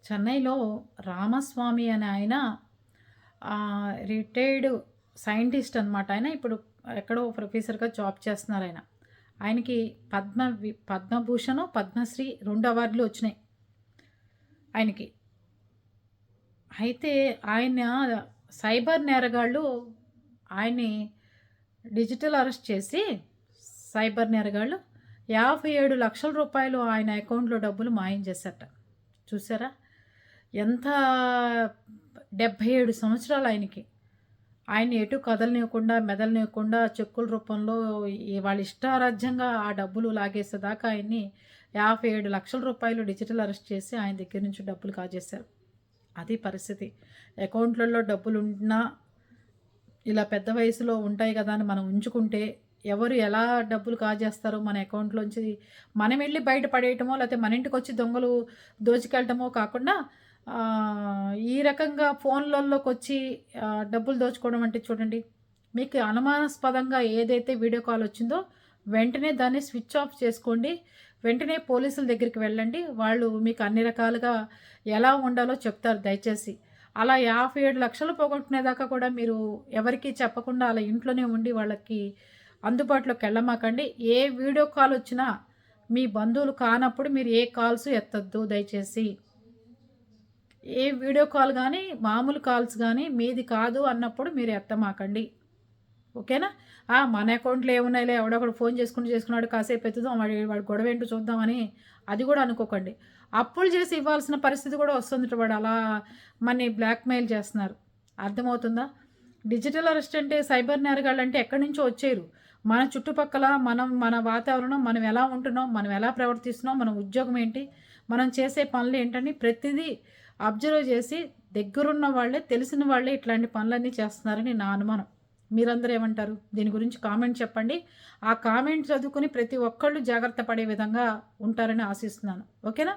చెన్నైలో రామస్వామి అనే ఆయన రిటైర్డ్ సైంటిస్ట్ అనమాట. ఆయన ఇప్పుడు ఎక్కడో ప్రొఫెసర్‌గా జాబ్ చేస్తున్నారు ఆయన. ఆయనకి పద్మభూషణ్, పద్మశ్రీ 2 అవార్డులు వచ్చినాయి ఆయనకి. అయితే ఆయన సైబర్ నేరగాళ్ళు ఆయన్ని డిజిటల్ అరెస్ట్ చేసి సైబర్ నేరగాళ్ళు 57,00,000 రూపాయలు ఆయన అకౌంట్‌లో డబ్బులు మాయం చేశారట. చూసారా? ఎంత 77 సంవత్సరాలు ఆయనకి. ఆయన్ని ఎటు కదలనివ్వకుండా, మెదలనివ్వకుండా చెక్కుల రూపంలో వాళ్ళ ఇష్టారాజ్యంగా ఆ డబ్బులు లాగేసేదాకా ఆయన్ని 57,00,000 రూపాయలు డిజిటల్ అరెస్ట్ చేసి ఆయన దగ్గర నుంచి డబ్బులు కాజేశారు. అది పరిస్థితి. అకౌంట్‌లలో డబ్బులున్నా ఇలా పెద్ద వయసులో ఉంటాయి కదా అని మనం ఉంచుకుంటే ఎవరు ఎలా డబ్బులు కాజేస్తారో మన అకౌంట్లోంచి మనం వెళ్ళి బయట పడేయటమో లేకపోతే మన ఇంటికి వచ్చి దొంగలు దోచుకెళ్ళటమో కాకుండా ఈ రకంగా ఫోన్లలోకి వచ్చి డబ్బులు దోచుకోవడం అంటే చూడండి, మీకు అనుమానాస్పదంగా ఏదైతే వీడియో కాల్ వచ్చిందో వెంటనే దాన్ని స్విచ్ ఆఫ్ చేసుకోండి. వెంటనే పోలీసుల దగ్గరికి వెళ్ళండి. వాళ్ళు మీకు అన్ని రకాలుగా ఎలా ఉండాలో చెప్తారు దయచేసి. అలా 57,00,000 పోగొట్టుకునేదాకా కూడా మీరు ఎవరికీ చెప్పకుండా అలా ఇంట్లోనే ఉండి వాళ్ళకి అందుబాటులోకి వెళ్ళమాకండి. ఏ వీడియో కాల్ వచ్చినా మీ బంధువులు కానప్పుడు మీరు ఏ కాల్స్ ఎత్తొద్దు దయచేసి. ఏ వీడియో కాల్ కానీ మామూలు కాల్స్ కానీ మీది కాదు అన్నప్పుడు మీరు ఎత్తమాకండి. ఓకేనా? మన అకౌంట్‌లో ఏమున్నాయిలే ఎవడొకడు ఫోన్ చేసుకున్నాడు కాసేపు ఎత్తుదాం వాడి గొడవ ఏంటో చూద్దామని అది కూడా అనుకోకండి. అప్పులు చేసి ఇవ్వాల్సిన పరిస్థితి కూడా వస్తుందట. వాడు అలా మనని బ్లాక్‌మెయిల్ చేస్తున్నారు. అర్థమవుతుందా? డిజిటల్ అరెస్ట్ అంటే సైబర్ నేరగాళ్ళంటే ఎక్కడి నుంచో వచ్చేయరు. మన చుట్టుపక్కల మన వాతావరణం, మనం ఎలా ఉంటున్నాం, మనం ఎలా ప్రవర్తిస్తున్నాం, మన ఉద్యోగం ఏంటి, మనం చేసే పనులు ఏంటని ప్రతిదీ అబ్జర్వ్ చేసి దగ్గరున్న వాళ్ళే, తెలిసిన వాళ్ళే ఇట్లాంటి పనులన్నీ చేస్తున్నారని నా అనుమానం. మీరందరూ ఏమంటారు? దీని గురించి కామెంట్ చెప్పండి. ఆ కామెంట్ చదువుకొని ప్రతి ఒక్కళ్ళు జాగ్రత్త పడే విధంగా ఉంటారని ఆశిస్తున్నాను. ఓకేనా?